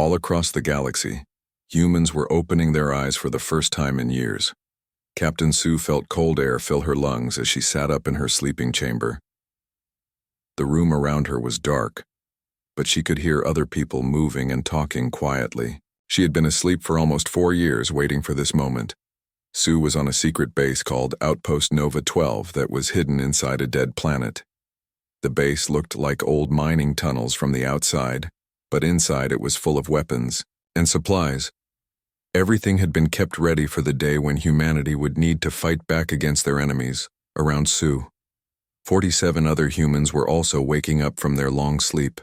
All across the galaxy, humans were opening their eyes for the first time in years. Captain Sue felt cold air fill her lungs as she sat up in her sleeping chamber. The room around her was dark, but she could hear other people moving and talking quietly. She had been asleep for almost 4 years waiting for this moment. Sue was on a secret base called Outpost Nova 12 that was hidden inside a dead planet. The base looked like old mining tunnels from the outside, but inside it was full of weapons and supplies. Everything had been kept ready for the day when humanity would need to fight back against their enemies. Around Sue, 47 other humans were also waking up from their long sleep.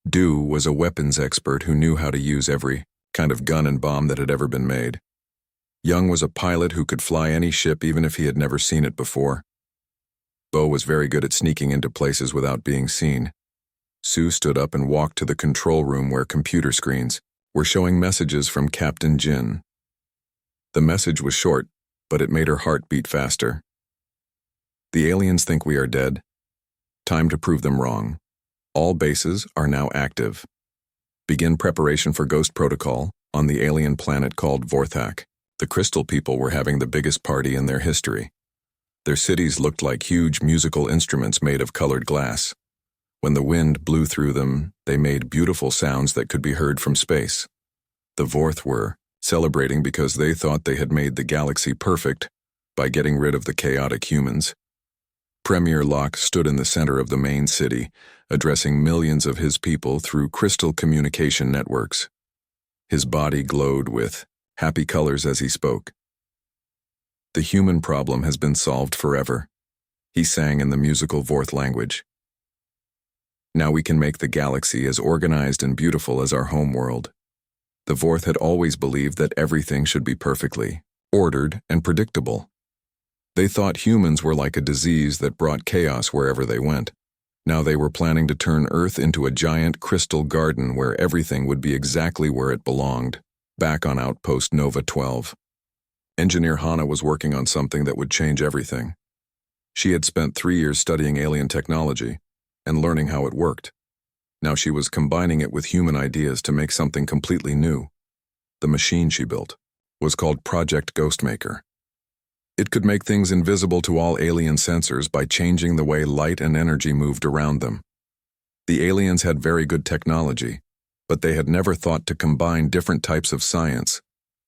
Dew was a weapons expert who knew how to use every kind of gun and bomb that had ever been made. Young was a pilot who could fly any ship even if he had never seen it before. Bo was very good at sneaking into places without being seen. Sue stood up and walked to the control room where computer screens were showing messages from Captain Jin. The message was short, but it made her heart beat faster. The aliens think we are dead. Time to prove them wrong. All bases are now active. Begin preparation for Ghost Protocol on the alien planet called Vorthak. The Crystal People were having the biggest party in their history. Their cities looked like huge musical instruments made of colored glass. When the wind blew through them, they made beautiful sounds that could be heard from space. The Vorth were celebrating because they thought they had made the galaxy perfect by getting rid of the chaotic humans. Premier Locke stood in the center of the main city, addressing millions of his people through crystal communication networks. His body glowed with happy colors as he spoke. The human problem has been solved forever, he sang in the musical Vorth language. Now we can make the galaxy as organized and beautiful as our home world. The Vorth had always believed that everything should be perfectly ordered and predictable. They thought humans were like a disease that brought chaos wherever they went. Now they were planning to turn Earth into a giant crystal garden where everything would be exactly where it belonged, back on Outpost Nova 12. Engineer Hana was working on something that would change everything. She had spent 3 years studying alien technology and learning how it worked. Now she was combining it with human ideas to make something completely new. The machine she built was called Project Ghostmaker. It could make things invisible to all alien sensors by changing the way light and energy moved around them. The aliens had very good technology, but they had never thought to combine different types of science.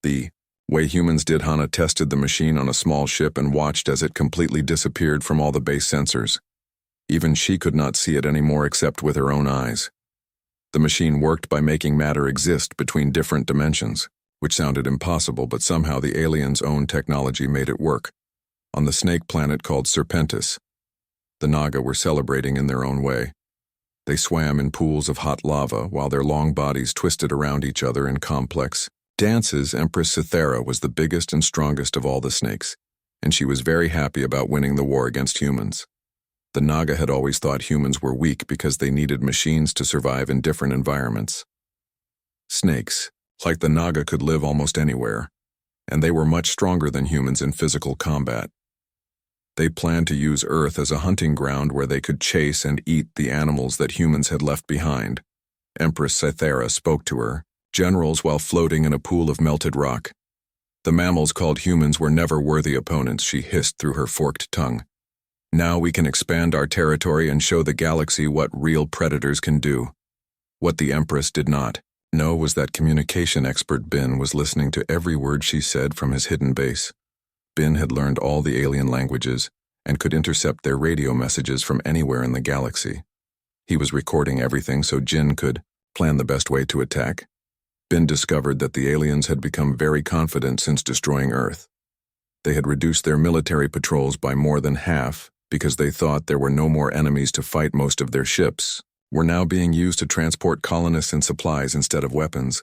The way humans did. Hana tested the machine on a small ship and watched as it completely disappeared from all the base sensors. Even she could not see it anymore except with her own eyes. The machine worked by making matter exist between different dimensions, which sounded impossible, but somehow the aliens' own technology made it work. On the snake planet called Serpentis, the Naga were celebrating in their own way. They swam in pools of hot lava while their long bodies twisted around each other in complex dances. Empress Cythera was the biggest and strongest of all the snakes, and she was very happy about winning the war against humans. The Naga had always thought humans were weak because they needed machines to survive in different environments. Snakes, like the Naga, could live almost anywhere, and they were much stronger than humans in physical combat. They planned to use Earth as a hunting ground where they could chase and eat the animals that humans had left behind. Empress Cythera spoke to her generals while floating in a pool of melted rock. The mammals called humans were never worthy opponents, she hissed through her forked tongue. Now we can expand our territory and show the galaxy what real predators can do. What the Empress did not know was that communication expert Bin was listening to every word she said from his hidden base. Bin had learned all the alien languages and could intercept their radio messages from anywhere in the galaxy. He was recording everything so Jin could plan the best way to attack. Bin discovered that the aliens had become very confident since destroying Earth. They had reduced their military patrols by more than half because they thought there were no more enemies to fight. Most of their ships were now being used to transport colonists and supplies instead of weapons.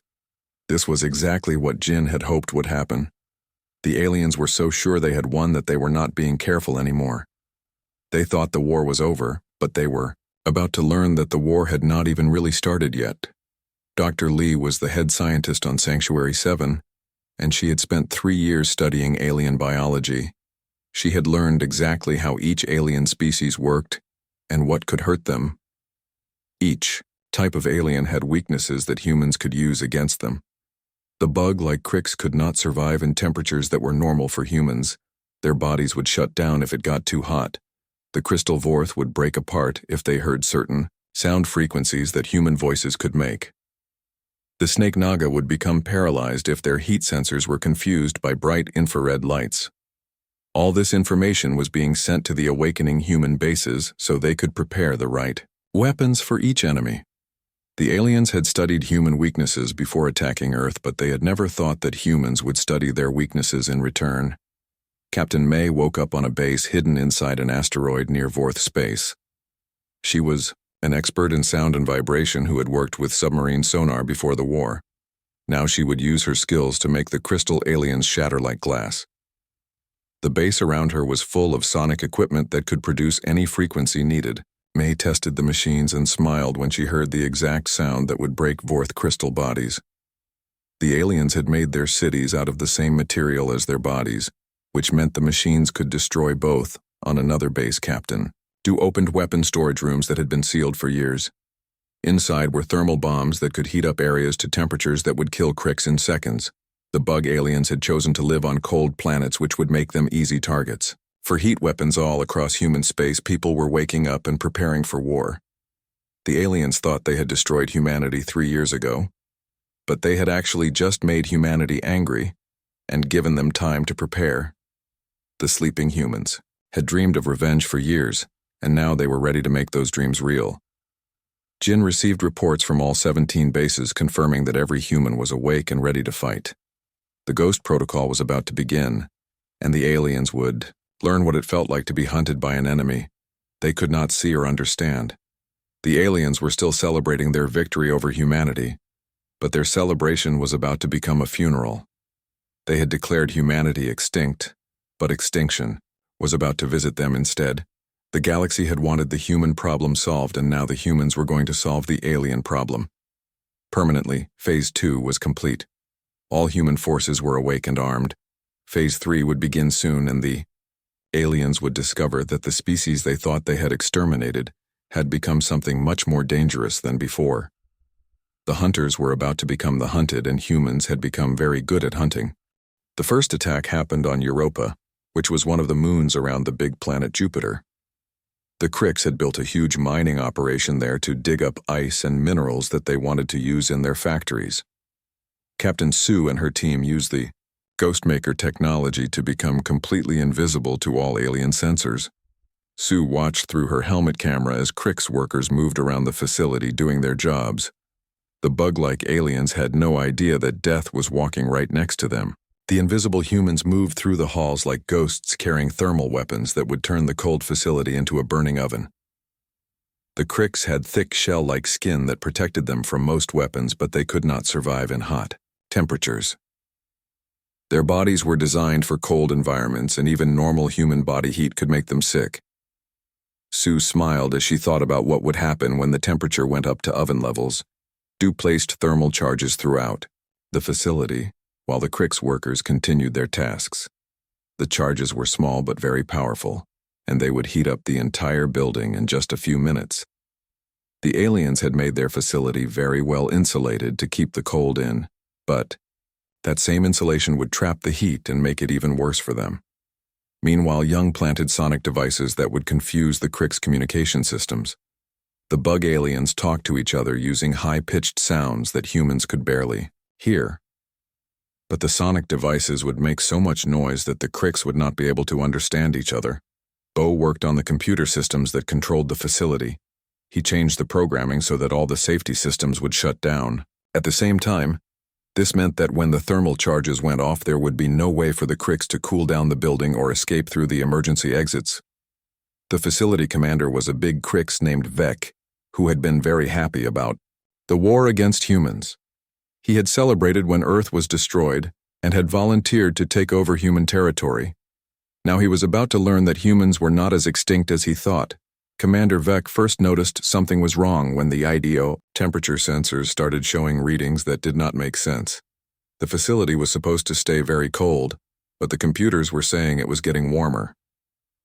This was exactly what Jin had hoped would happen. The aliens were so sure they had won that they were not being careful anymore. They thought the war was over, but they were about to learn that the war had not even really started yet. Dr. Lee was the head scientist on Sanctuary 7, and she had spent 3 years studying alien biology. She had learned exactly how each alien species worked and what could hurt them. Each type of alien had weaknesses that humans could use against them. The bug, like Crix, could not survive in temperatures that were normal for humans. Their bodies would shut down if it got too hot. The crystal vorth would break apart if they heard certain sound frequencies that human voices could make. The snake naga would become paralyzed if their heat sensors were confused by bright infrared lights. All this information was being sent to the awakening human bases so they could prepare the right weapons for each enemy. The aliens had studied human weaknesses before attacking Earth, but they had never thought that humans would study their weaknesses in return. Captain May woke up on a base hidden inside an asteroid near Vorth space. She was an expert in sound and vibration who had worked with submarine sonar before the war. Now she would use her skills to make the crystal aliens shatter like glass. The base around her was full of sonic equipment that could produce any frequency needed. May tested the machines and smiled when she heard the exact sound that would break Vorth crystal bodies. The aliens had made their cities out of the same material as their bodies, which meant the machines could destroy both. On another base, Captain Du opened weapon storage rooms that had been sealed for years. Inside were thermal bombs that could heat up areas to temperatures that would kill Crix in seconds. The bug aliens had chosen to live on cold planets, which would make them easy targets. For heat weapons all across human space, people were waking up and preparing for war. The aliens thought they had destroyed humanity 3 years ago, but they had actually just made humanity angry and given them time to prepare. The sleeping humans had dreamed of revenge for years, and now they were ready to make those dreams real. Jin received reports from all 17 bases confirming that every human was awake and ready to fight. The Ghost Protocol was about to begin, and the aliens would learn what it felt like to be hunted by an enemy they could not see or understand. The aliens were still celebrating their victory over humanity, but their celebration was about to become a funeral. They had declared humanity extinct, but extinction was about to visit them instead. The galaxy had wanted the human problem solved, and now the humans were going to solve the alien problem. Permanently, Phase 2 was complete. All human forces were awake and armed. Phase 3 would begin soon, and the aliens would discover that the species they thought they had exterminated had become something much more dangerous than before. The hunters were about to become the hunted, and humans had become very good at hunting. The first attack happened on Europa, which was one of the moons around the big planet Jupiter. The Crix had built a huge mining operation there to dig up ice and minerals that they wanted to use in their factories. Captain Sue and her team used the Ghostmaker technology to become completely invisible to all alien sensors. Sue watched through her helmet camera as Crix workers moved around the facility doing their jobs. The bug-like aliens had no idea that death was walking right next to them. The invisible humans moved through the halls like ghosts carrying thermal weapons that would turn the cold facility into a burning oven. The Crix had thick shell-like skin that protected them from most weapons, but they could not survive in hot temperatures. Their bodies were designed for cold environments, and even normal human body heat could make them sick. Sue smiled as she thought about what would happen when the temperature went up to oven levels. Du placed thermal charges throughout the facility, while the Crix workers continued their tasks. The charges were small but very powerful, and they would heat up the entire building in just a few minutes. The aliens had made their facility very well insulated to keep the cold in, but that same insulation would trap the heat and make it even worse for them. Meanwhile, Young planted sonic devices that would confuse the Crix communication systems. The bug aliens talked to each other using high-pitched sounds that humans could barely hear. But the sonic devices would make so much noise that the Crix would not be able to understand each other. Bo worked on the computer systems that controlled the facility. He changed the programming so that all the safety systems would shut down. At the same time, this meant that when the thermal charges went off, there would be no way for the Crix to cool down the building or escape through the emergency exits. The facility commander was a big Crix named Vec, who had been very happy about the war against humans. He had celebrated when Earth was destroyed and had volunteered to take over human territory. Now he was about to learn that humans were not as extinct as he thought. Commander Vec first noticed something was wrong when the IDO temperature sensors started showing readings that did not make sense. The facility was supposed to stay very cold, but the computers were saying it was getting warmer.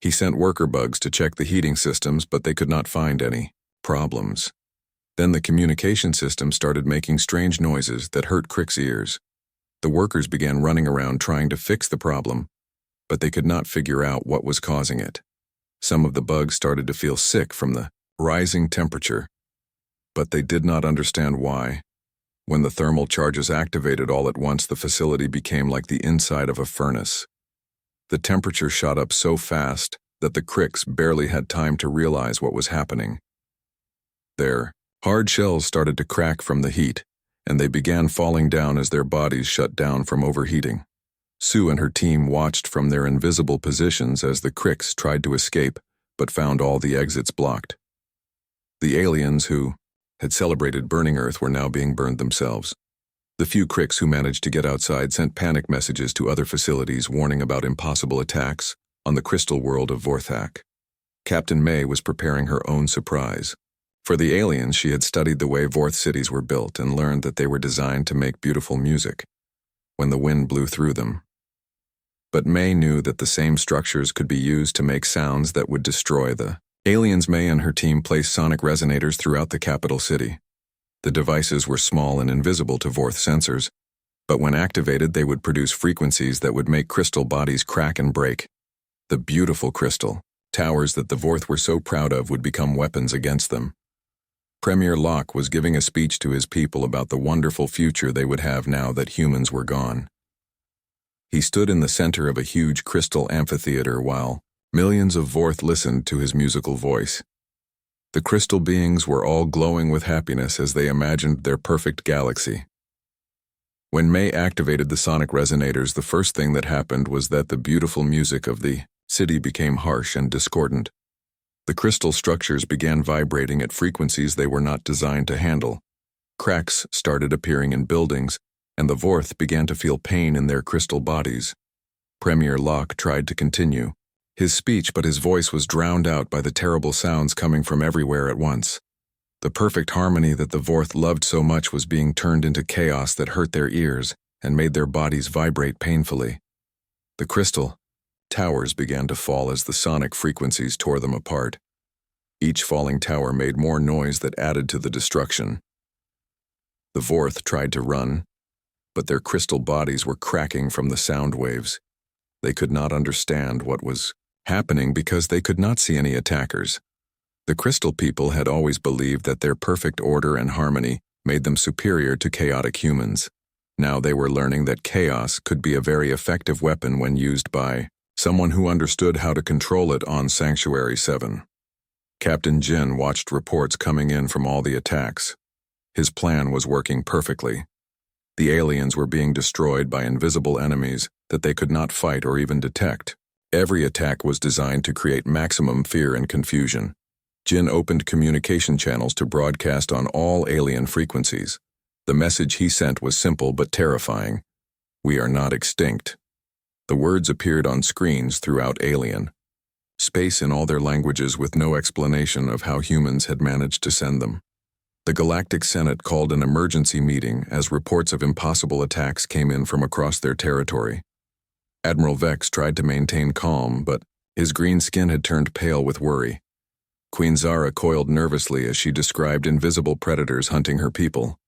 He sent worker bugs to check the heating systems, but they could not find any problems. Then the communication system started making strange noises that hurt Crick's ears. The workers began running around trying to fix the problem, but they could not figure out what was causing it. Some of the bugs started to feel sick from the rising temperature, but they did not understand why. When the thermal charges activated all at once, the facility became like the inside of a furnace. The temperature shot up so fast that the Cricks barely had time to realize what was happening. Their hard shells started to crack from the heat, and they began falling down as their bodies shut down from overheating. Sue and her team watched from their invisible positions as the Cricks tried to escape, but found all the exits blocked. The aliens who had celebrated burning Earth were now being burned themselves. The few Cricks who managed to get outside sent panic messages to other facilities warning about impossible attacks on the crystal world of Vorthak. Captain May was preparing her own surprise. For the aliens, she had studied the way Vorth cities were built and learned that they were designed to make beautiful music when the wind blew through them. But May knew that the same structures could be used to make sounds that would destroy the aliens. May and her team placed sonic resonators throughout the capital city. The devices were small and invisible to Vorth sensors, but when activated they would produce frequencies that would make crystal bodies crack and break. The beautiful crystal towers that the Vorth were so proud of would become weapons against them. Premier Locke was giving a speech to his people about the wonderful future they would have now that humans were gone. He stood in the center of a huge crystal amphitheater while millions of Vorth listened to his musical voice. The crystal beings were all glowing with happiness as they imagined their perfect galaxy. When May activated the sonic resonators, the first thing that happened was that the beautiful music of the city became harsh and discordant. The crystal structures began vibrating at frequencies they were not designed to handle. Cracks started appearing in buildings, and the Vorth began to feel pain in their crystal bodies. Premier Locke tried to continue his speech, but his voice was drowned out by the terrible sounds coming from everywhere at once. The perfect harmony that the Vorth loved so much was being turned into chaos that hurt their ears and made their bodies vibrate painfully. The crystal towers began to fall as the sonic frequencies tore them apart. Each falling tower made more noise that added to the destruction. The Vorth tried to run, but their crystal bodies were cracking from the sound waves. They could not understand what was happening because they could not see any attackers. The crystal people had always believed that their perfect order and harmony made them superior to chaotic humans. Now they were learning that chaos could be a very effective weapon when used by someone who understood how to control it on Sanctuary 7. Captain Jin watched reports coming in from all the attacks. His plan was working perfectly. The aliens were being destroyed by invisible enemies that they could not fight or even detect. Every attack was designed to create maximum fear and confusion. Jin opened communication channels to broadcast on all alien frequencies. The message he sent was simple but terrifying. "We are not extinct." The words appeared on screens throughout alien space in all their languages with no explanation of how humans had managed to send them. The Galactic Senate called an emergency meeting as reports of impossible attacks came in from across their territory. Admiral Vex tried to maintain calm, but his green skin had turned pale with worry. Queen Zara coiled nervously as she described invisible predators hunting her people.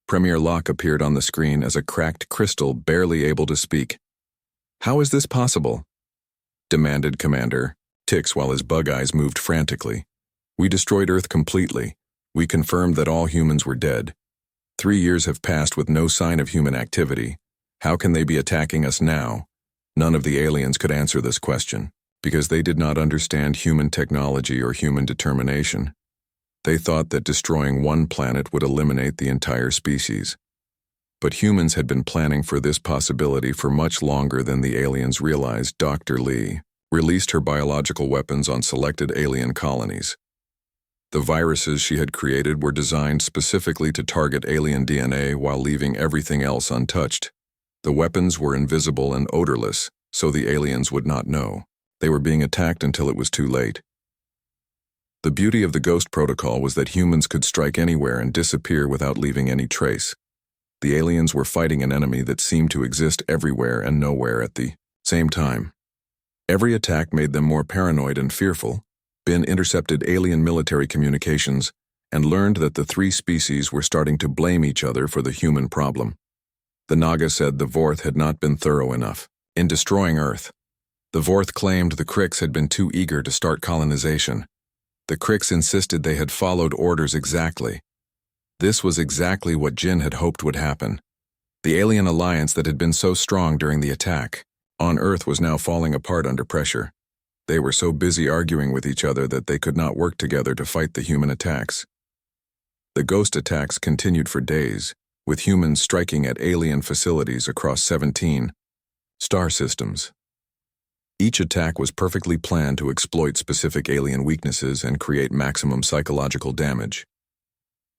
Premier Locke appeared on the screen as a cracked crystal barely able to speak. "How is this possible?" demanded Commander Tix while his bug eyes moved frantically. "We destroyed Earth completely. We confirmed that all humans were dead. 3 years have passed with no sign of human activity. How can they be attacking us now?" None of the aliens could answer this question, because they did not understand human technology or human determination. They thought that destroying one planet would eliminate the entire species. But humans had been planning for this possibility for much longer than the aliens realized. Dr. Lee released her biological weapons on selected alien colonies. The viruses she had created were designed specifically to target alien DNA while leaving everything else untouched. The weapons were invisible and odorless, so the aliens would not know. They were being attacked until it was too late. The beauty of the Ghost Protocol was that humans could strike anywhere and disappear without leaving any trace. The aliens were fighting an enemy that seemed to exist everywhere and nowhere at the same time. Every attack made them more paranoid and fearful. Bin intercepted alien military communications and learned that the three species were starting to blame each other for the human problem. The Naga said the Vorth had not been thorough enough in destroying Earth. The Vorth claimed the Krix had been too eager to start colonization. The Krix insisted they had followed orders exactly. This was exactly what Jin had hoped would happen. The alien alliance that had been so strong during the attack on Earth was now falling apart under pressure. They were so busy arguing with each other that they could not work together to fight the human attacks. The ghost attacks continued for days, with humans striking at alien facilities across 17 star systems. Each attack was perfectly planned to exploit specific alien weaknesses and create maximum psychological damage.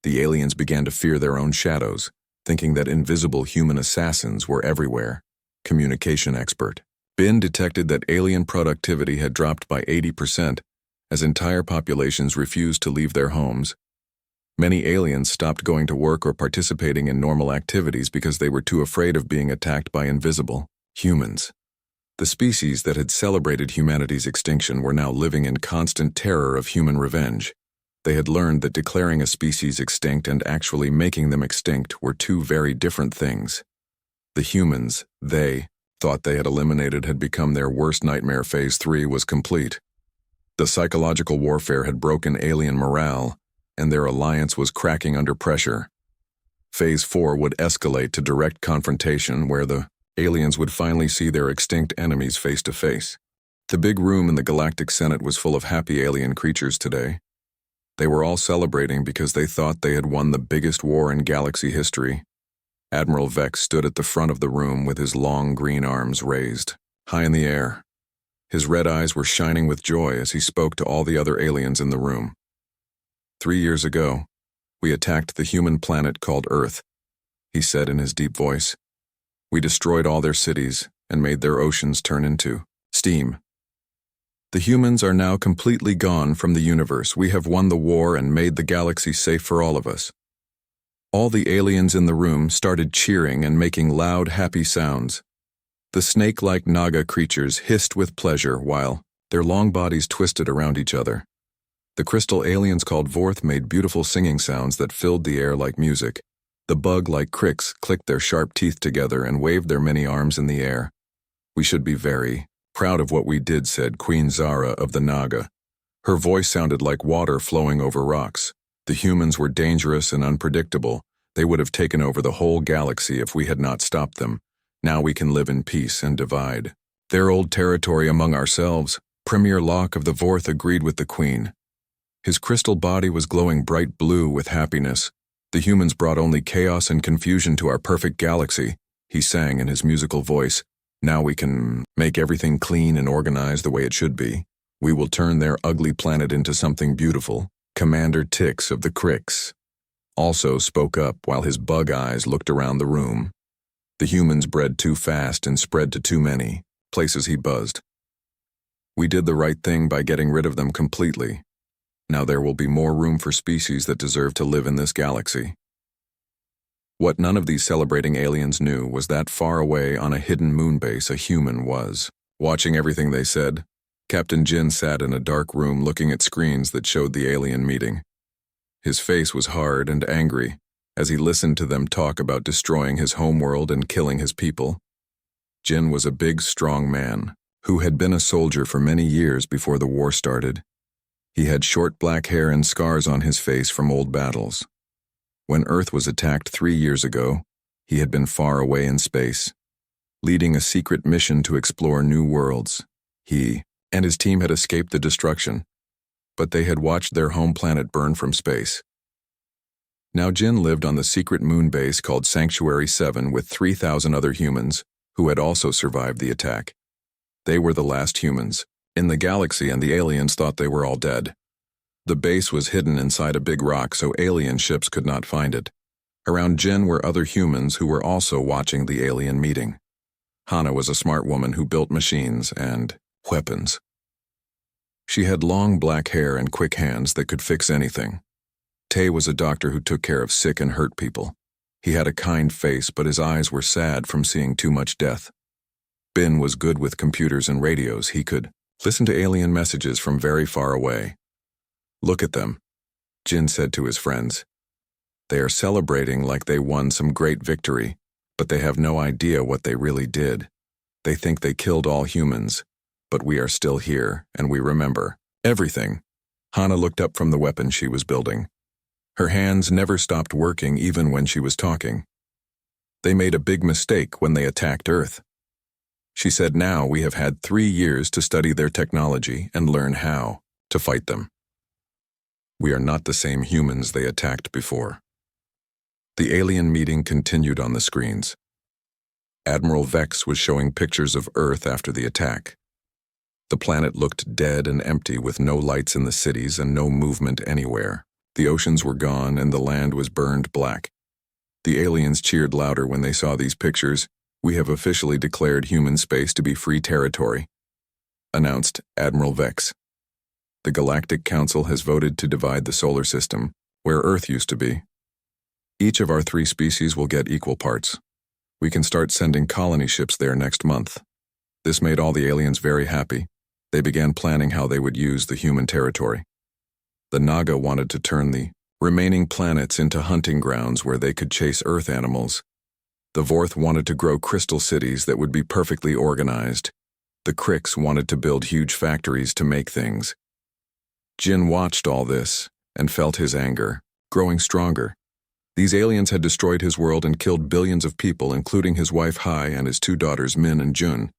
The aliens began to fear their own shadows, thinking that invisible human assassins were everywhere. Communication expert Bin detected that alien productivity had dropped by 80% as entire populations refused to leave their homes. Many aliens stopped going to work or participating in normal activities because they were too afraid of being attacked by invisible humans. The species that had celebrated humanity's extinction were now living in constant terror of human revenge. They had learned that declaring a species extinct and actually making them extinct were two very different things. The humans they thought they had eliminated had become their worst nightmare. Phase 3 was complete. The psychological warfare had broken alien morale, and their alliance was cracking under pressure. Phase 4 would escalate to direct confrontation where the aliens would finally see their extinct enemies face to face. The big room in the Galactic Senate was full of happy alien creatures today. They were all celebrating because they thought they had won the biggest war in galaxy history. Admiral Vex stood at the front of the room with his long green arms raised, high in the air. His red eyes were shining with joy as he spoke to all the other aliens in the room. 3 years ago, we attacked the human planet called Earth, he said in his deep voice. We destroyed all their cities and made their oceans turn into steam. The humans are now completely gone from the universe. We have won the war and made the galaxy safe for all of us. All the aliens in the room started cheering and making loud, happy sounds. The snake-like Naga creatures hissed with pleasure while their long bodies twisted around each other. The crystal aliens called Vorth made beautiful singing sounds that filled the air like music. The bug-like Krix clicked their sharp teeth together and waved their many arms in the air. We should be very proud of what we did, said Queen Zara of the Naga. Her voice sounded like water flowing over rocks. The humans were dangerous and unpredictable. They would have taken over the whole galaxy if we had not stopped them. Now we can live in peace and divide their old territory among ourselves. Premier Locke of the Vorth agreed with the Queen. His crystal body was glowing bright blue with happiness. The humans brought only chaos and confusion to our perfect galaxy, he sang in his musical voice. Now we can make everything clean and organized the way it should be. We will turn their ugly planet into something beautiful. Commander Tix of the Krix also spoke up while his bug eyes looked around the room. The humans bred too fast and spread to too many places, he buzzed. We did the right thing by getting rid of them completely. Now there will be more room for species that deserve to live in this galaxy. What none of these celebrating aliens knew was that far away on a hidden moon base a human was watching everything they said. Captain Jin sat in a dark room looking at screens that showed the alien meeting. His face was hard and angry as he listened to them talk about destroying his homeworld and killing his people. Jin was a big, strong man who had been a soldier for many years before the war started. He had short black hair and scars on his face from old battles. When Earth was attacked 3 years ago, he had been far away in space, leading a secret mission to explore new worlds. He and his team had escaped the destruction, but they had watched their home planet burn from space. Now Jin lived on the secret moon base called Sanctuary 7 with 3,000 other humans who had also survived the attack. They were the last humans in the galaxy, and the aliens thought they were all dead. The base was hidden inside a big rock so alien ships could not find it. Around Jin were other humans who were also watching the alien meeting. Hana was a smart woman who built machines and weapons. She had long black hair and quick hands that could fix anything. Tay was a doctor who took care of sick and hurt people. He had a kind face, but his eyes were sad from seeing too much death. Bin was good with computers and radios. He could listen to alien messages from very far away. Look at them. Jin said to his friends. They are celebrating like they won some great victory, but they have no idea what they really did. They think they killed all humans, but we are still here, and we remember everything. Hana looked up from the weapon she was building. Her hands never stopped working even when she was talking. They made a big mistake when they attacked Earth. She said now we have had 3 years to study their technology and learn how to fight them. We are not the same humans they attacked before. The alien meeting continued on the screens. Admiral Vex was showing pictures of Earth after the attack. The planet looked dead and empty with no lights in the cities and no movement anywhere. The oceans were gone and the land was burned black. The aliens cheered louder when they saw these pictures. We have officially declared human space to be free territory, announced Admiral Vex. The Galactic Council has voted to divide the solar system, where Earth used to be. Each of our 3 species will get equal parts. We can start sending colony ships there next month. This made all the aliens very happy. They began planning how they would use the human territory. The Naga wanted to turn the remaining planets into hunting grounds where they could chase Earth animals. The Vorth wanted to grow crystal cities that would be perfectly organized. The Krix wanted to build huge factories to make things. Jin watched all this and felt his anger growing stronger. These aliens had destroyed his world and killed billions of people, including his wife Hai and his 2 daughters Min and Jun.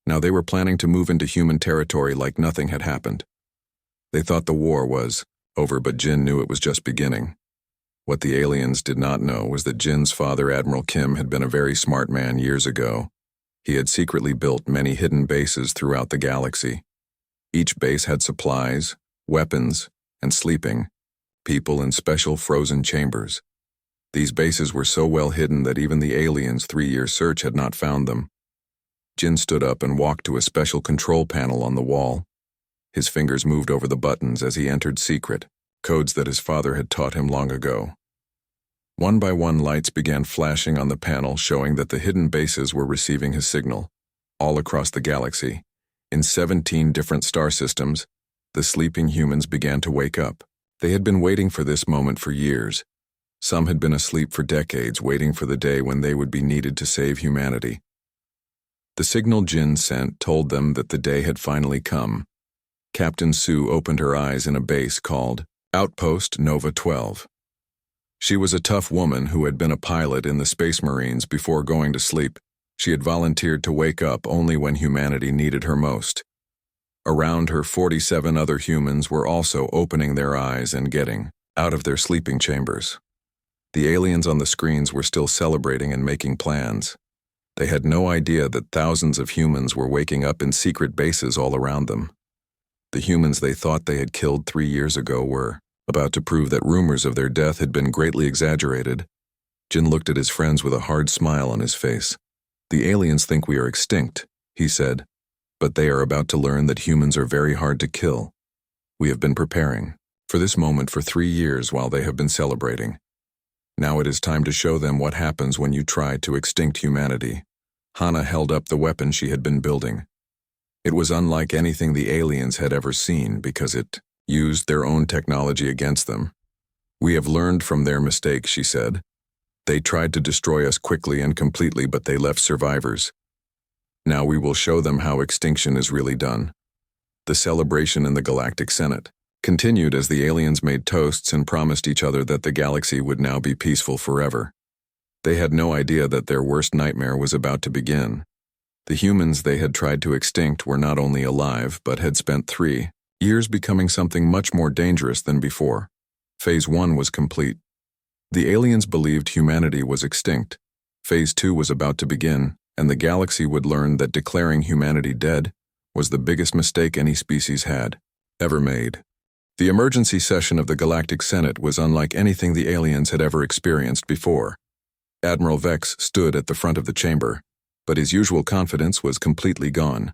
Now they were planning to move into human territory like nothing had happened. They thought the war was over, but Jin knew it was just beginning. What the aliens did not know was that Jin's father, Admiral Kim, had been a very smart man years ago. He had secretly built many hidden bases throughout the galaxy. Each base had supplies, weapons, and sleeping, people in special frozen chambers. These bases were so well hidden that even the aliens' 3-year search had not found them. Jin stood up and walked to a special control panel on the wall. His fingers moved over the buttons as he entered secret codes that his father had taught him long ago. One by one, lights began flashing on the panel, showing that the hidden bases were receiving his signal. All across the galaxy, in 17 different star systems, the sleeping humans began to wake up. They had been waiting for this moment for years. Some had been asleep for decades, waiting for the day when they would be needed to save humanity. The signal Jin sent told them that the day had finally come. Captain Sue opened her eyes in a base called Outpost Nova 12. She was a tough woman who had been a pilot in the Space Marines before going to sleep. She had volunteered to wake up only when humanity needed her most. Around her, 47 other humans were also opening their eyes and getting out of their sleeping chambers. The aliens on the screens were still celebrating and making plans. They had no idea that thousands of humans were waking up in secret bases all around them. The humans they thought they had killed 3 years ago were about to prove that rumors of their death had been greatly exaggerated. Jin looked at his friends with a hard smile on his face. The aliens think we are extinct, he said, but they are about to learn that humans are very hard to kill. We have been preparing for this moment for 3 years while they have been celebrating. Now it is time to show them what happens when you try to extinct humanity. Hana held up the weapon she had been building. It was unlike anything the aliens had ever seen because it used their own technology against them. We have learned from their mistakes, she said. They tried to destroy us quickly and completely, but they left survivors. Now we will show them how extinction is really done. The celebration in the Galactic Senate continued as the aliens made toasts and promised each other that the galaxy would now be peaceful forever. They had no idea that their worst nightmare was about to begin. The humans they had tried to extinct were not only alive, but had spent 3 years becoming something much more dangerous than before. Phase 1 was complete. The aliens believed humanity was extinct. Phase 2 was about to begin, and the galaxy would learn that declaring humanity dead was the biggest mistake any species had ever made. The emergency session of the Galactic Senate was unlike anything the aliens had ever experienced before. Admiral Vex stood at the front of the chamber, but his usual confidence was completely gone.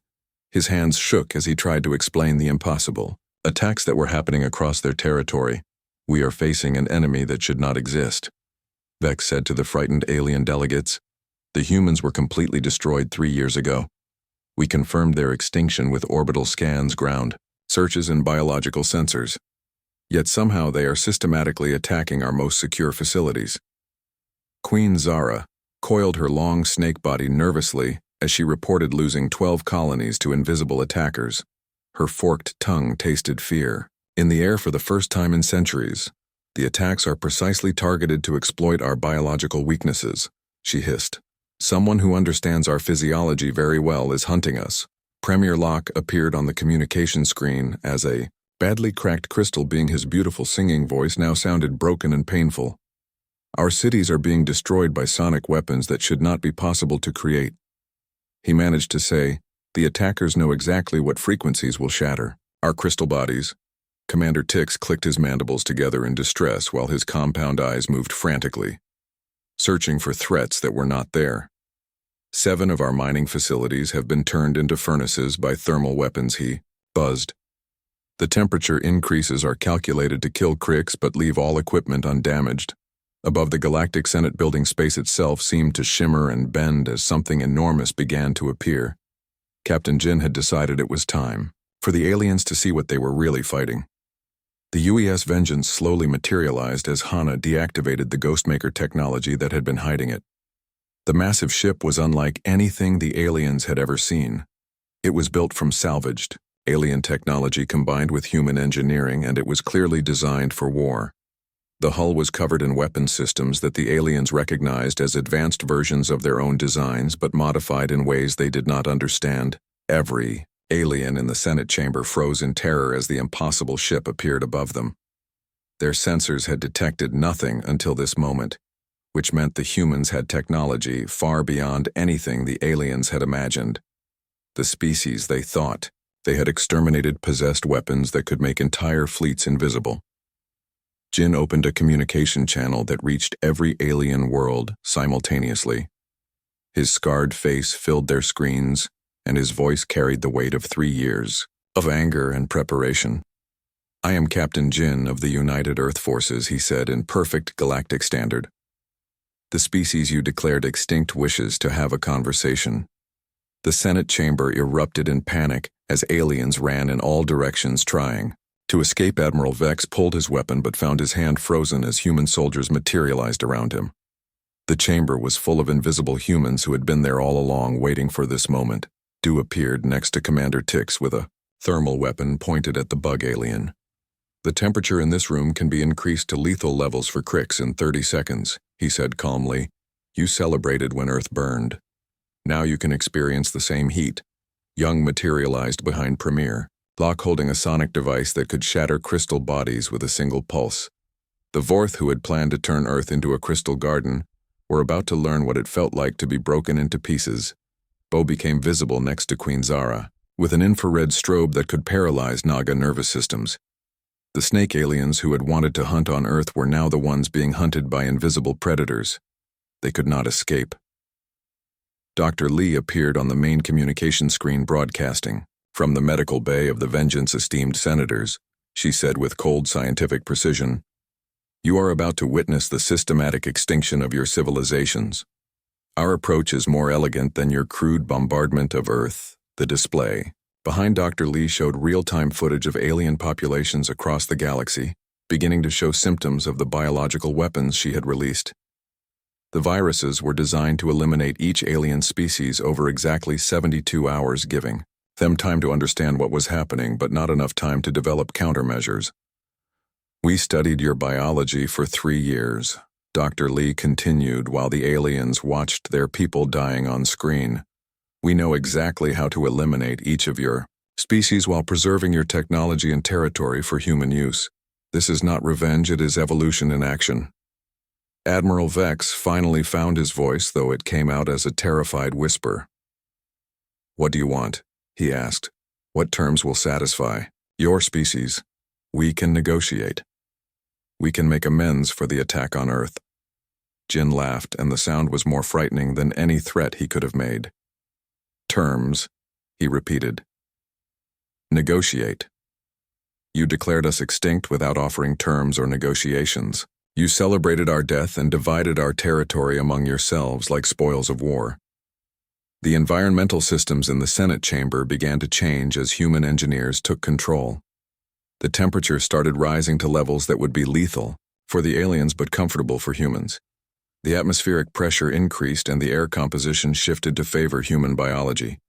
His hands shook as he tried to explain the impossible. Attacks that were happening across their territory. We are facing an enemy that should not exist, Vex said to the frightened alien delegates. The humans were completely destroyed 3 years ago. We confirmed their extinction with orbital scans, ground searches, and biological sensors. Yet somehow they are systematically attacking our most secure facilities. Queen Zara coiled her long snake body nervously as she reported losing 12 colonies to invisible attackers. Her forked tongue tasted fear. In the air for the first time in centuries, the attacks are precisely targeted to exploit our biological weaknesses, she hissed. Someone who understands our physiology very well is hunting us. Premier Locke appeared on the communication screen as a badly cracked crystal, being his beautiful singing voice now sounded broken and painful. Our cities are being destroyed by sonic weapons that should not be possible to create. He managed to say, the attackers know exactly what frequencies will shatter our crystal bodies. Commander Tix clicked his mandibles together in distress while his compound eyes moved frantically, searching for threats that were not there. 7 of our mining facilities have been turned into furnaces by thermal weapons, he buzzed. The temperature increases are calculated to kill Crix but leave all equipment undamaged. Above the Galactic Senate building, space itself seemed to shimmer and bend as something enormous began to appear. Captain Jin had decided it was time for the aliens to see what they were really fighting. The UES Vengeance slowly materialized as Hana deactivated the Ghostmaker technology that had been hiding it. The massive ship was unlike anything the aliens had ever seen. It was built from salvaged alien technology combined with human engineering, and it was clearly designed for war. The hull was covered in weapon systems that the aliens recognized as advanced versions of their own designs but modified in ways they did not understand. Every alien in the Senate chamber froze in terror as the impossible ship appeared above them. Their sensors had detected nothing until this moment, which meant the humans had technology far beyond anything the aliens had imagined. The species, they thought, they had exterminated possessed weapons that could make entire fleets invisible. Jin opened a communication channel that reached every alien world simultaneously. His scarred face filled their screens, and his voice carried the weight of 3 years of anger and preparation. I am Captain Jin of the United Earth Forces, he said in perfect galactic standard. The species you declared extinct wishes to have a conversation. The Senate chamber erupted in panic as aliens ran in all directions trying to escape. Admiral Vex pulled his weapon but found his hand frozen as human soldiers materialized around him. The chamber was full of invisible humans who had been there all along, waiting for this moment. Du appeared next to Commander Tix with a thermal weapon pointed at the bug alien. The temperature in this room can be increased to lethal levels for Crix in 30 seconds, he said calmly. You celebrated when Earth burned. Now you can experience the same heat. Young materialized behind Premier, Locke holding a sonic device that could shatter crystal bodies with a single pulse. The Vorth, who had planned to turn Earth into a crystal garden, were about to learn what it felt like to be broken into pieces. Bo became visible next to Queen Zara, with an infrared strobe that could paralyze Naga nervous systems. The snake aliens who had wanted to hunt on Earth were now the ones being hunted by invisible predators. They could not escape. Dr. Lee appeared on the main communication screen broadcasting. From the medical bay of the Vengeance esteemed senators, she said with cold scientific precision, you are about to witness the systematic extinction of your civilizations. Our approach is more elegant than your crude bombardment of Earth. The display behind Dr. Lee showed real-time footage of alien populations across the galaxy, beginning to show symptoms of the biological weapons she had released. The viruses were designed to eliminate each alien species over exactly 72 hours, giving them time to understand what was happening, but not enough time to develop countermeasures. We studied your biology for 3 years, Dr. Lee continued while the aliens watched their people dying on screen. We know exactly how to eliminate each of your species while preserving your technology and territory for human use. This is not revenge, it is evolution in action. Admiral Vex finally found his voice, though it came out as a terrified whisper. What do you want? He asked. What terms will satisfy your species? We can negotiate. We can make amends for the attack on Earth. Jin laughed, and the sound was more frightening than any threat he could have made. Terms, he repeated. Negotiate. You declared us extinct without offering terms or negotiations. You celebrated our death and divided our territory among yourselves like spoils of war. The environmental systems in the Senate chamber began to change as human engineers took control. The temperature started rising to levels that would be lethal for the aliens but comfortable for humans. The atmospheric pressure increased and the air composition shifted to favor human biology.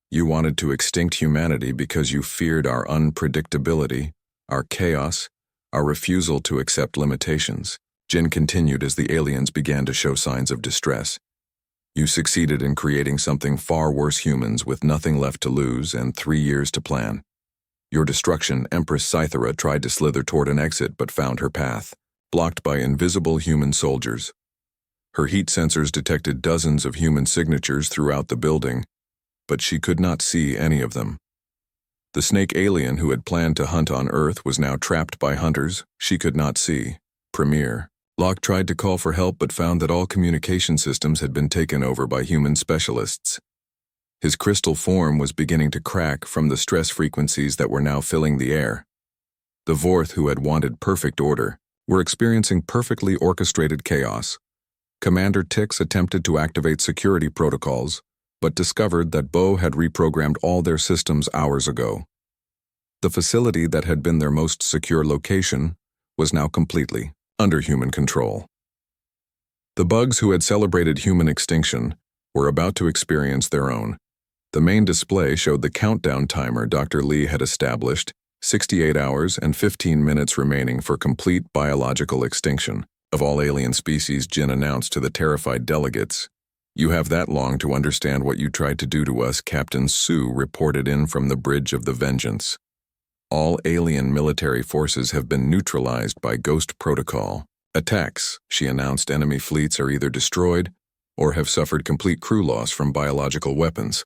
You wanted to extinct humanity because you feared our unpredictability, our chaos, our refusal to accept limitations. Jin continued as the aliens began to show signs of distress. You succeeded in creating something far worse, humans with nothing left to lose and 3 years to plan. Your destruction, Empress Scythera tried to slither toward an exit but found her path, blocked by invisible human soldiers. Her heat sensors detected dozens of human signatures throughout the building, but she could not see any of them. The snake alien who had planned to hunt on Earth was now trapped by hunters she could not see. Premier Locke tried to call for help but found that all communication systems had been taken over by human specialists. His crystal form was beginning to crack from the stress frequencies that were now filling the air. The Vorth, who had wanted perfect order, were experiencing perfectly orchestrated chaos. Commander Tix attempted to activate security protocols, but discovered that Bo had reprogrammed all their systems hours ago. The facility that had been their most secure location was now completely under human control. The bugs who had celebrated human extinction were about to experience their own. The main display showed the countdown timer Dr. Lee had established, 68 hours and 15 minutes remaining for complete biological extinction of all alien species. Jin announced to the terrified delegates. "You have that long to understand what you tried to do to us," Captain Sue reported in from the bridge of the Vengeance. "All alien military forces have been neutralized by Ghost Protocol attacks," she announced. "Enemy fleets are either destroyed or have suffered complete crew loss from biological weapons.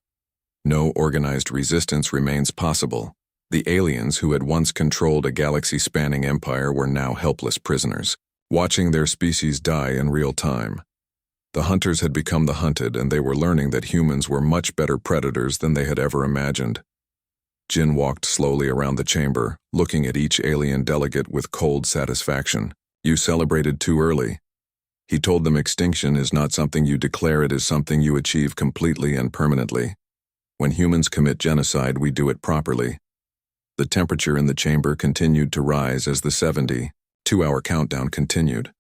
No organized resistance remains possible. The aliens who had once controlled a galaxy-spanning empire were now helpless prisoners, watching their species die in real time. The hunters had become the hunted, and they were learning that humans were much better predators than they had ever imagined." Jin walked slowly around the chamber, looking at each alien delegate with cold satisfaction. "You celebrated too early." He told them extinction is not something you declare, it is something you achieve completely and permanently. When humans commit genocide, we do it properly. The temperature in the chamber continued to rise as the 72-hour countdown continued.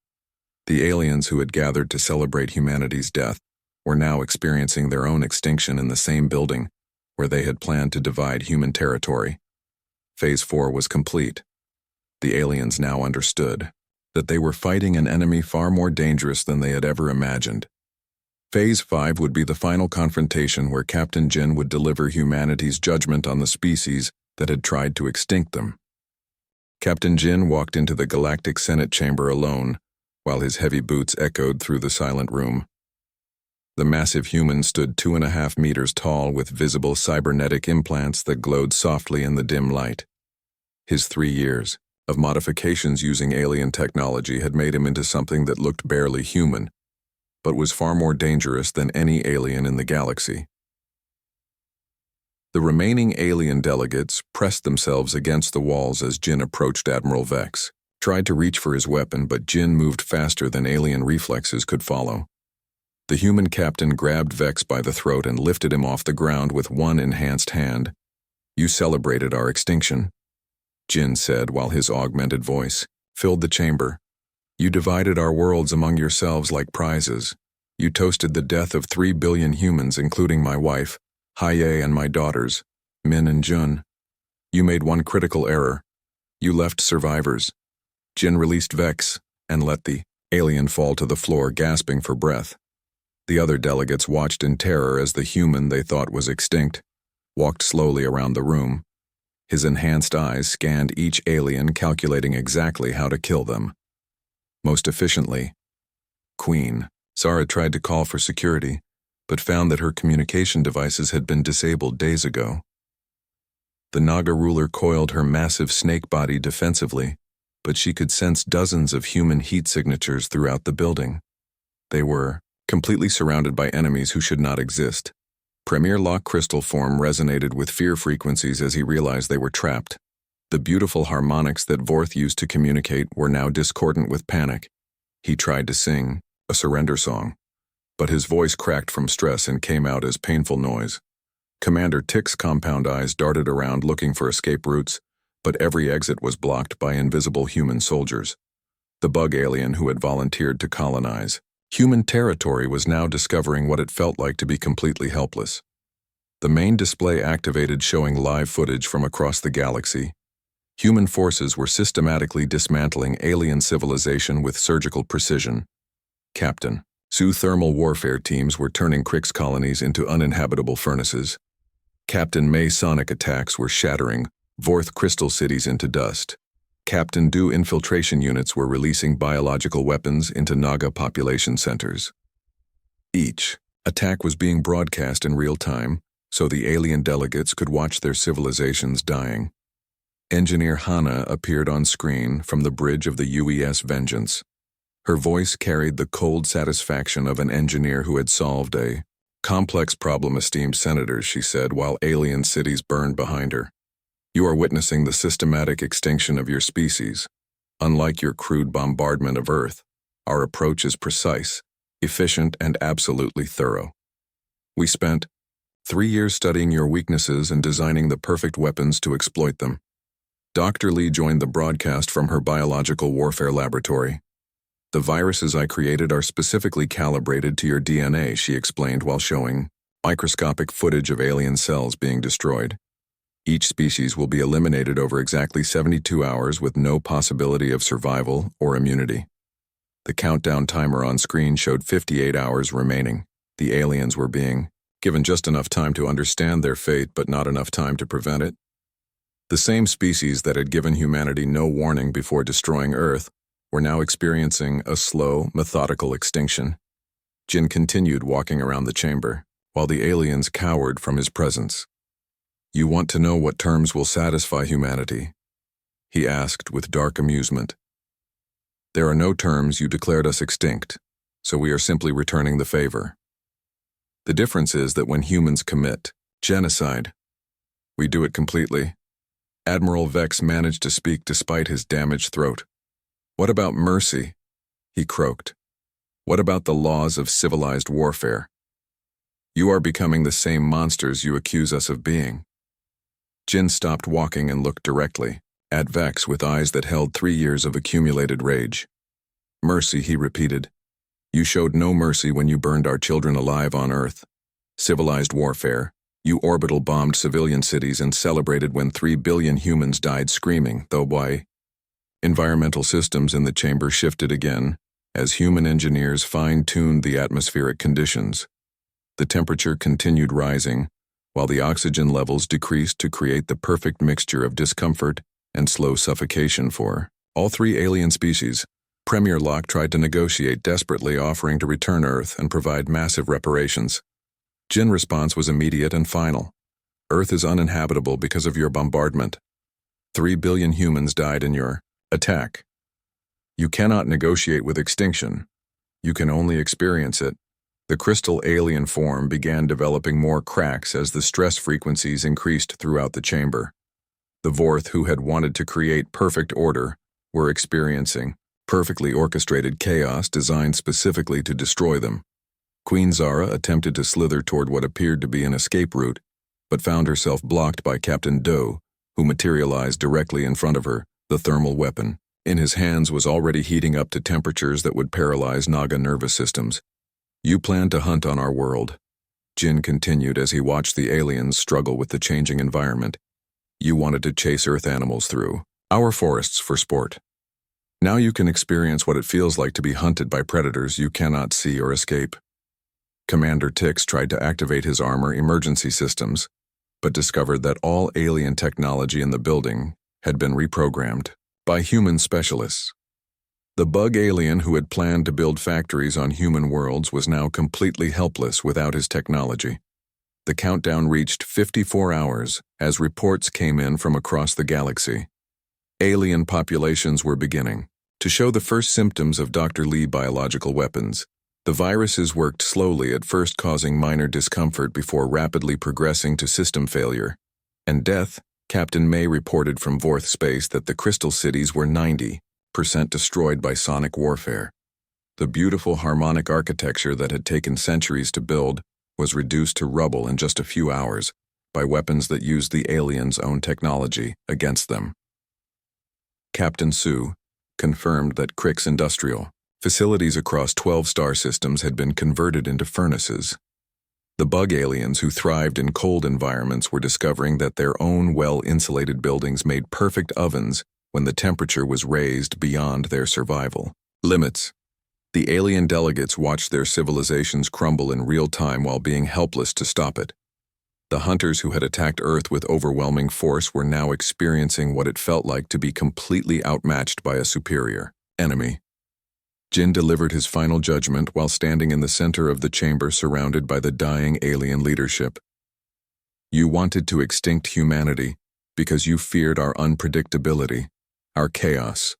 The aliens who had gathered to celebrate humanity's death were now experiencing their own extinction in the same building where they had planned to divide human territory. Phase 4 was complete. The aliens now understood that they were fighting an enemy far more dangerous than they had ever imagined. Phase 5 would be the final confrontation where Captain Jin would deliver humanity's judgment on the species that had tried to extinct them. Captain Jin walked into the Galactic Senate chamber alone, while his heavy boots echoed through the silent room. The massive human stood 2.5 meters tall with visible cybernetic implants that glowed softly in the dim light. His 3 years of modifications using alien technology had made him into something that looked barely human, but was far more dangerous than any alien in the galaxy. The remaining alien delegates pressed themselves against the walls as Jin approached. Admiral Vex tried to reach for his weapon, but Jin moved faster than alien reflexes could follow. The human captain grabbed Vex by the throat and lifted him off the ground with one enhanced hand. "You celebrated our extinction," Jin said while his augmented voice filled the chamber. "You divided our worlds among yourselves like prizes. You toasted the death of 3 billion humans, including my wife, Haye, and my daughters, Min and Jun. You made one critical error. You left survivors." Jin released Vex and let the alien fall to the floor, gasping for breath. The other delegates watched in terror as the human they thought was extinct walked slowly around the room. His enhanced eyes scanned each alien, calculating exactly how to kill them most efficiently. Queen Zara tried to call for security, but found that her communication devices had been disabled days ago. The Naga ruler coiled her massive snake body defensively, but she could sense dozens of human heat signatures throughout the building. They were completely surrounded by enemies who should not exist. Premier Locke crystal form resonated with fear frequencies as he realized they were trapped. The beautiful harmonics that Vorth used to communicate were now discordant with panic. He tried to sing a surrender song, but his voice cracked from stress and came out as painful noise. Commander Tix's compound eyes darted around looking for escape routes, but every exit was blocked by invisible human soldiers. The bug alien who had volunteered to colonize human territory was now discovering what it felt like to be completely helpless. The main display activated, showing live footage from across the galaxy. Human forces were systematically dismantling alien civilization with surgical precision. Captain Sue thermal warfare teams were turning Crix colonies into uninhabitable furnaces. Captain May sonic attacks were shattering Vorth crystal cities into dust. Captain Do infiltration units were releasing biological weapons into Naga population centers. Each attack was being broadcast in real time, so the alien delegates could watch their civilizations dying. Engineer Hana appeared on screen from the bridge of the UES Vengeance. Her voice carried the cold satisfaction of an engineer who had solved a complex problem. Esteemed senators, she said, while alien cities burned behind her. You are witnessing the systematic extinction of your species. Unlike your crude bombardment of Earth, our approach is precise, efficient, and absolutely thorough. We spent 3 years studying your weaknesses and designing the perfect weapons to exploit them. Dr. Lee joined the broadcast from her biological warfare laboratory. The viruses I created are specifically calibrated to your DNA, she explained while showing microscopic footage of alien cells being destroyed. Each species will be eliminated over exactly 72 hours with no possibility of survival or immunity. The countdown timer on screen showed 58 hours remaining. The aliens were being given just enough time to understand their fate, but not enough time to prevent it. The same species that had given humanity no warning before destroying Earth were now experiencing a slow, methodical extinction. Jin continued walking around the chamber, while the aliens cowered from his presence. You want to know what terms will satisfy humanity? He asked with dark amusement. There are no terms. You declared us extinct, so we are simply returning the favor. The difference is that when humans commit genocide, we do it completely. Admiral Vex managed to speak despite his damaged throat. What about mercy? He croaked. What about the laws of civilized warfare? You are becoming the same monsters you accuse us of being. Jin stopped walking and looked directly at Vex with eyes that held 3 years of accumulated rage. Mercy, he repeated. You showed no mercy when you burned our children alive on Earth. Civilized warfare. You orbital bombed civilian cities and celebrated when 3 billion humans died screaming, though why? Environmental systems in the chamber shifted again as human engineers fine-tuned the atmospheric conditions. The temperature continued rising, while the oxygen levels decreased to create the perfect mixture of discomfort and slow suffocation for all 3 alien species. Premier Locke tried to negotiate desperately, offering to return Earth and provide massive reparations. Jin's response was immediate and final. Earth is uninhabitable because of your bombardment. 3 billion humans died in your attack. You cannot negotiate with extinction. You can only experience it. The crystal alien form began developing more cracks as the stress frequencies increased throughout the chamber. The Vorth, who had wanted to create perfect order, were experiencing perfectly orchestrated chaos designed specifically to destroy them. Queen Zara attempted to slither toward what appeared to be an escape route, but found herself blocked by Captain Do, who materialized directly in front of her, the thermal weapon. In his hands was already heating up to temperatures that would paralyze Naga nervous systems. You plan to hunt on our world, Jin continued as he watched the aliens struggle with the changing environment. You wanted to chase Earth animals through our forests for sport. Now you can experience what it feels like to be hunted by predators you cannot see or escape. Commander Tix tried to activate his armor emergency systems, but discovered that all alien technology in the building had been reprogrammed by human specialists. The bug alien who had planned to build factories on human worlds was now completely helpless without his technology. The countdown reached 54 hours as reports came in from across the galaxy. Alien populations were beginning to show the first symptoms of Dr. Lee biological weapons. The viruses worked slowly, at first causing minor discomfort before rapidly progressing to system failure and death. Captain May reported from Vorth space that the crystal cities were 90% destroyed by sonic warfare. The beautiful harmonic architecture that had taken centuries to build was reduced to rubble in just a few hours by weapons that used the aliens' own technology against them. Captain Sue confirmed that Crick's industrial facilities across 12 star systems had been converted into furnaces. The bug aliens who thrived in cold environments were discovering that their own well-insulated buildings made perfect ovens when the temperature was raised beyond their survival limits. The alien delegates watched their civilizations crumble in real time while being helpless to stop it. The hunters who had attacked Earth with overwhelming force were now experiencing what it felt like to be completely outmatched by a superior enemy. Jin delivered his final judgment while standing in the center of the chamber surrounded by the dying alien leadership. You wanted to extinct humanity because you feared our unpredictability, our chaos,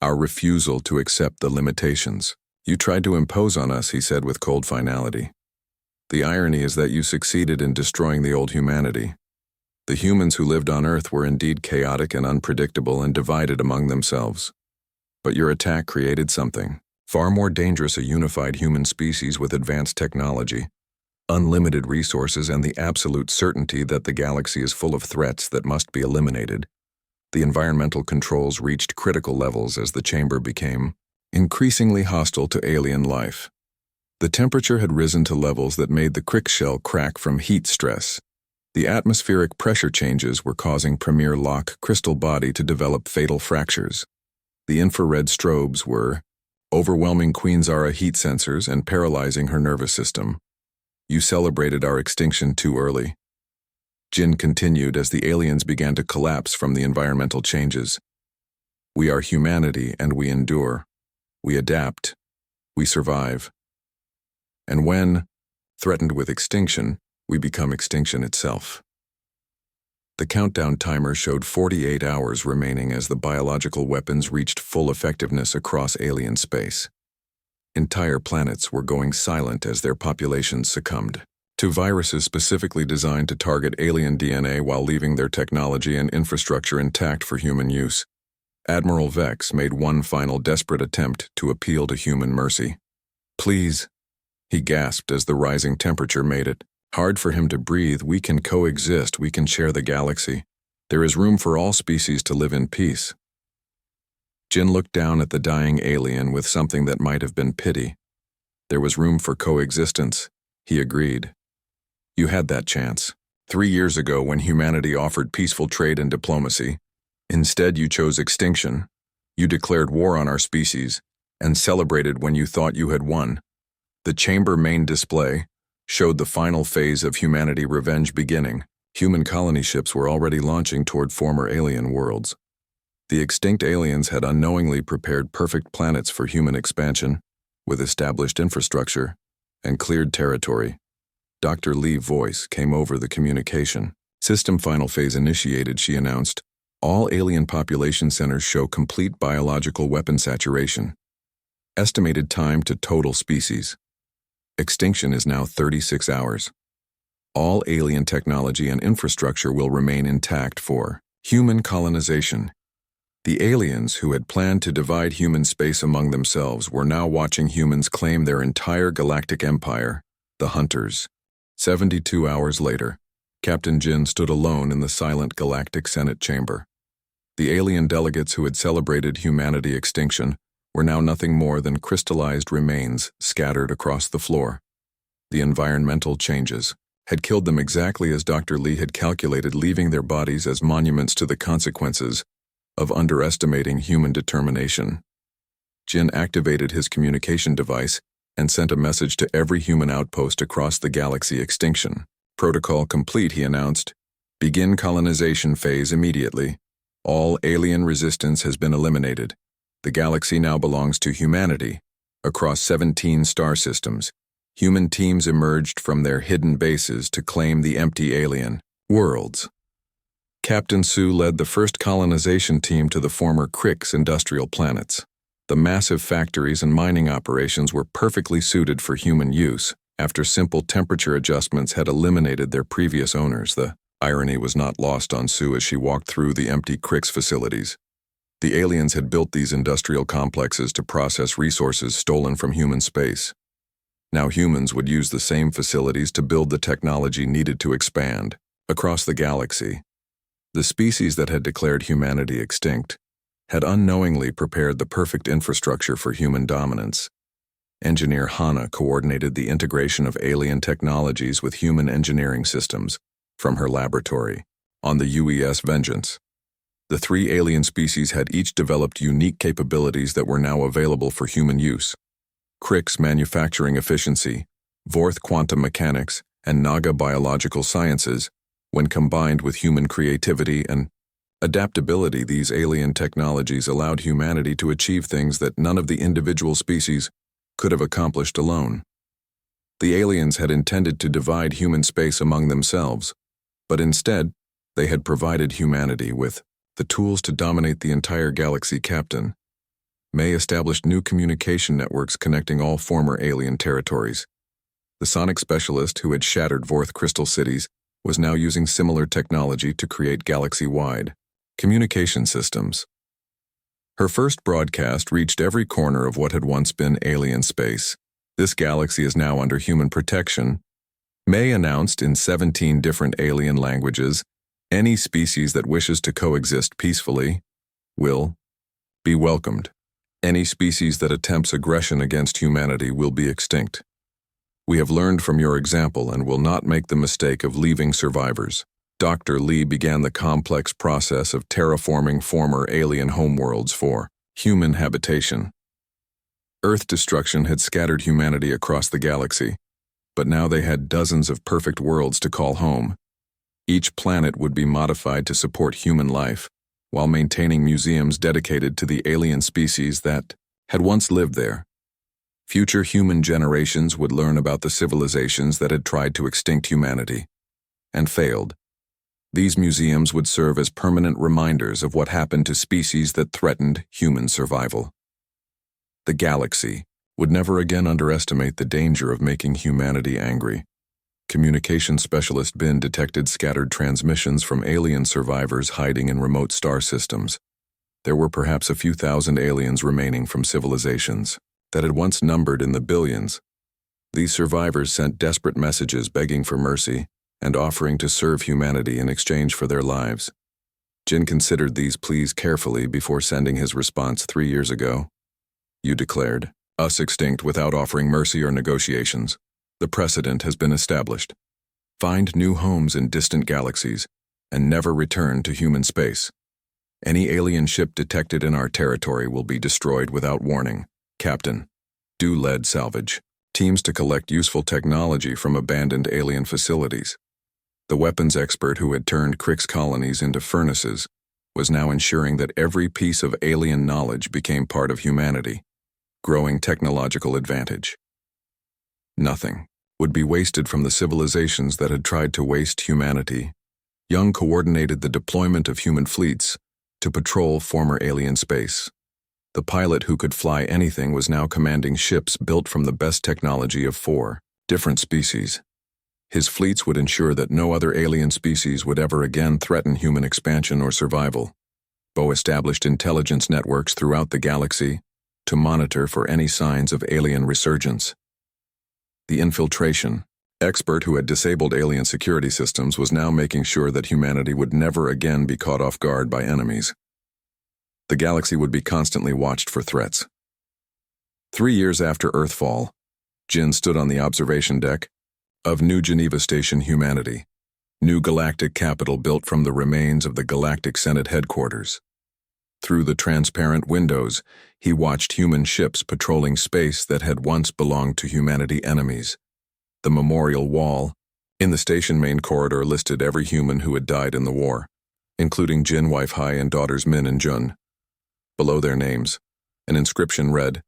our refusal to accept the limitations. You tried to impose on us, he said with cold finality. The irony is that you succeeded in destroying the old humanity. The humans who lived on Earth were indeed chaotic and unpredictable and divided among themselves. But your attack created something far more dangerous: a unified human species with advanced technology, unlimited resources, and the absolute certainty that the galaxy is full of threats that must be eliminated. The environmental controls reached critical levels as the chamber became increasingly hostile to alien life. The temperature had risen to levels that made the Crick shell crack from heat stress. The atmospheric pressure changes were causing Premier Locke crystal body to develop fatal fractures. The infrared strobes were overwhelming Queen Zara heat sensors and paralyzing her nervous system. You celebrated our extinction too early. Jin continued as the aliens began to collapse from the environmental changes. We are humanity and we endure. We adapt. We survive. And when threatened with extinction, we become extinction itself. The countdown timer showed 48 hours remaining as the biological weapons reached full effectiveness across alien space. Entire planets were going silent as their populations succumbed to viruses specifically designed to target alien DNA while leaving their technology and infrastructure intact for human use. Admiral Vex made one final desperate attempt to appeal to human mercy. Please, he gasped as the rising temperature made it hard for him to breathe. We can coexist, we can share the galaxy. There is room for all species to live in peace. Jin looked down at the dying alien with something that might have been pity. There was room for coexistence, he agreed. You had that chance 3 years ago when humanity offered peaceful trade and diplomacy. Instead, you chose extinction. You declared war on our species and celebrated when you thought you had won. The chamber main display showed the final phase of humanity revenge beginning. Human colony ships were already launching toward former alien worlds. The extinct aliens had unknowingly prepared perfect planets for human expansion, with established infrastructure and cleared territory. Dr. Lee's voice came over the communication. System final phase initiated, she announced. All alien population centers show complete biological weapon saturation. Estimated time to total species. Extinction is now 36 hours. All alien technology and infrastructure will remain intact for human colonization. The aliens who had planned to divide human space among themselves were now watching humans claim their entire galactic empire, the Hunters. 72 hours later, Captain Jin stood alone in the silent Galactic Senate chamber. The alien delegates who had celebrated humanity extinction were now nothing more than crystallized remains scattered across the floor. The environmental changes had killed them exactly as Dr. Lee had calculated, leaving their bodies as monuments to the consequences of underestimating human determination. Jin activated his communication device and sent a message to every human outpost across the galaxy. Extinction protocol complete, he announced. Begin colonization phase immediately. All alien resistance has been eliminated. The galaxy now belongs to humanity. Across 17 star systems, human teams emerged from their hidden bases to claim the empty alien worlds. Captain Sue led the first colonization team to the former Crick's industrial planets. The massive factories and mining operations were perfectly suited for human use after simple temperature adjustments had eliminated their previous owners. The irony was not lost on Sue as she walked through the empty Crick's facilities. The aliens had built these industrial complexes to process resources stolen from human space. Now humans would use the same facilities to build the technology needed to expand across the galaxy. The species that had declared humanity extinct had unknowingly prepared the perfect infrastructure for human dominance. Engineer Hana coordinated the integration of alien technologies with human engineering systems from her laboratory on the UES Vengeance. The three alien species had each developed unique capabilities that were now available for human use. Crick's manufacturing efficiency, Vorth quantum mechanics, and Naga biological sciences, when combined with human creativity and adaptability, these alien technologies allowed humanity to achieve things that none of the individual species could have accomplished alone. The aliens had intended to divide human space among themselves, but instead, they had provided humanity with the tools to dominate the entire galaxy. Captain May established new communication networks connecting all former alien territories. The sonic specialist who had shattered Vorth crystal cities was now using similar technology to create galaxy-wide communication systems. Her first broadcast reached every corner of what had once been alien space. This galaxy is now under human protection. May announced in 17 different alien languages, any species that wishes to coexist peacefully will be welcomed. Any species that attempts aggression against humanity will be extinct. We have learned from your example and will not make the mistake of leaving survivors. Dr. Lee began the complex process of terraforming former alien homeworlds for human habitation. Earth destruction had scattered humanity across the galaxy, but now they had dozens of perfect worlds to call home. Each planet would be modified to support human life, while maintaining museums dedicated to the alien species that had once lived there. Future human generations would learn about the civilizations that had tried to extinct humanity and failed. These museums would serve as permanent reminders of what happened to species that threatened human survival. The galaxy would never again underestimate the danger of making humanity angry. Communication specialist Bin detected scattered transmissions from alien survivors hiding in remote star systems. There were perhaps a few thousand aliens remaining from civilizations that had once numbered in the billions. These survivors sent desperate messages begging for mercy and offering to serve humanity in exchange for their lives. Jin considered these pleas carefully before sending his response 3 years ago. You declared us extinct without offering mercy or negotiations. The precedent has been established. Find new homes in distant galaxies and never return to human space. Any alien ship detected in our territory will be destroyed without warning. Captain, do lead salvage teams to collect useful technology from abandoned alien facilities. The weapons expert who had turned Crick's colonies into furnaces was now ensuring that every piece of alien knowledge became part of humanity, growing technological advantage. Nothing would be wasted from the civilizations that had tried to waste humanity. Young coordinated the deployment of human fleets to patrol former alien space. The pilot who could fly anything was now commanding ships built from the best technology of 4 different species. His fleets would ensure that no other alien species would ever again threaten human expansion or survival. Bo established intelligence networks throughout the galaxy to monitor for any signs of alien resurgence. The infiltration expert who had disabled alien security systems was now making sure that humanity would never again be caught off guard by enemies. The galaxy would be constantly watched for threats. 3 years after Earthfall, Jin stood on the observation deck of New Geneva Station Humanity, new galactic capital built from the remains of the Galactic Senate headquarters. Through the transparent windows, he watched human ships patrolling space that had once belonged to humanity enemies. The memorial wall in the station main corridor listed every human who had died in the war, including Jin wife Hai and daughters Min and Jun. Below their names, an inscription read,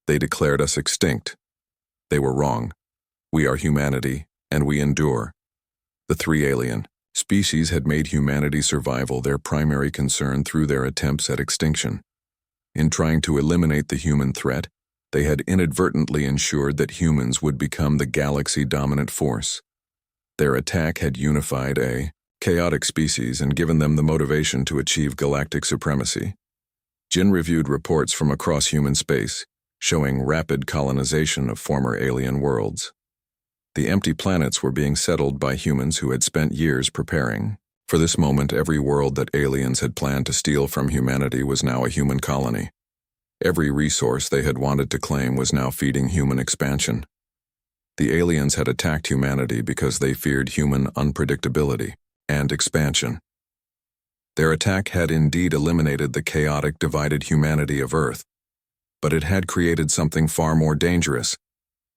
"They declared us extinct. They were wrong. We are humanity, and we endure." The 3 alien species had made humanity's survival their primary concern through their attempts at extinction. In trying to eliminate the human threat, they had inadvertently ensured that humans would become the galaxy-dominant force. Their attack had unified a chaotic species and given them the motivation to achieve galactic supremacy. Jin reviewed reports from across human space, showing rapid colonization of former alien worlds. The empty planets were being settled by humans who had spent years preparing. For this moment, every world that aliens had planned to steal from humanity was now a human colony. Every resource they had wanted to claim was now feeding human expansion. The aliens had attacked humanity because they feared human unpredictability and expansion. Their attack had indeed eliminated the chaotic, divided humanity of Earth, but it had created something far more dangerous: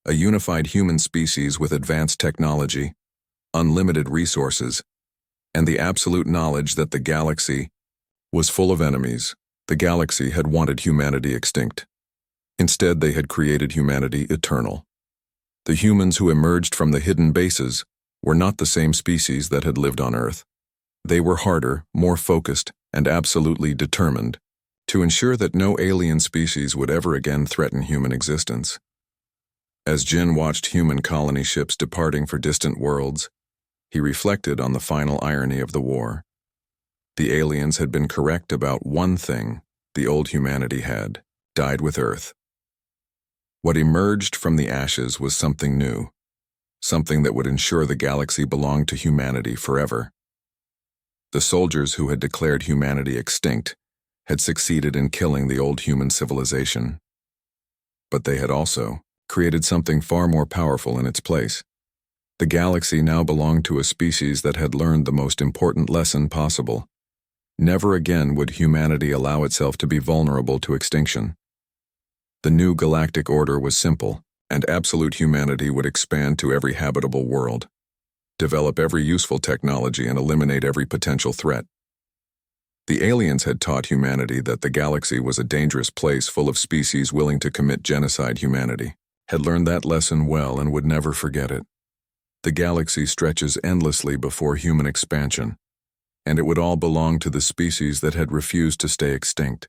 a unified human species with advanced technology, unlimited resources, and the absolute knowledge that the galaxy was full of enemies. The galaxy had wanted humanity extinct. Instead, they had created humanity eternal. The humans who emerged from the hidden bases were not the same species that had lived on Earth. They were harder, more focused, and absolutely determined to ensure that no alien species would ever again threaten human existence. As Jin watched human colony ships departing for distant worlds, he reflected on the final irony of the war. The aliens had been correct about one thing: the old humanity had died with Earth. What emerged from the ashes was something new, something that would ensure the galaxy belonged to humanity forever. The soldiers who had declared humanity extinct had succeeded in killing the old human civilization. But they had also created something far more powerful in its place. The galaxy now belonged to a species that had learned the most important lesson possible. Never again would humanity allow itself to be vulnerable to extinction. The new galactic order was simple, and absolute humanity would expand to every habitable world, develop every useful technology, and eliminate every potential threat. The aliens had taught humanity that the galaxy was a dangerous place full of species willing to commit genocide. Humanity had learned that lesson well and would never forget it. The galaxy stretches endlessly before human expansion, and it would all belong to the species that had refused to stay extinct.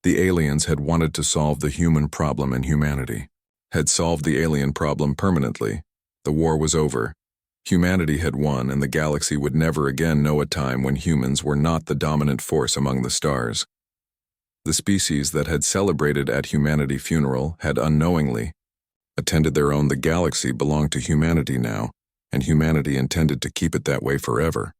The aliens had wanted to solve the human problem, and humanity had solved the alien problem permanently. The war was over. Humanity had won, and the galaxy would never again know a time when humans were not the dominant force among the stars. The species that had celebrated at humanity's funeral had unknowingly attended their own. The galaxy belonged to humanity now, and humanity intended to keep it that way forever.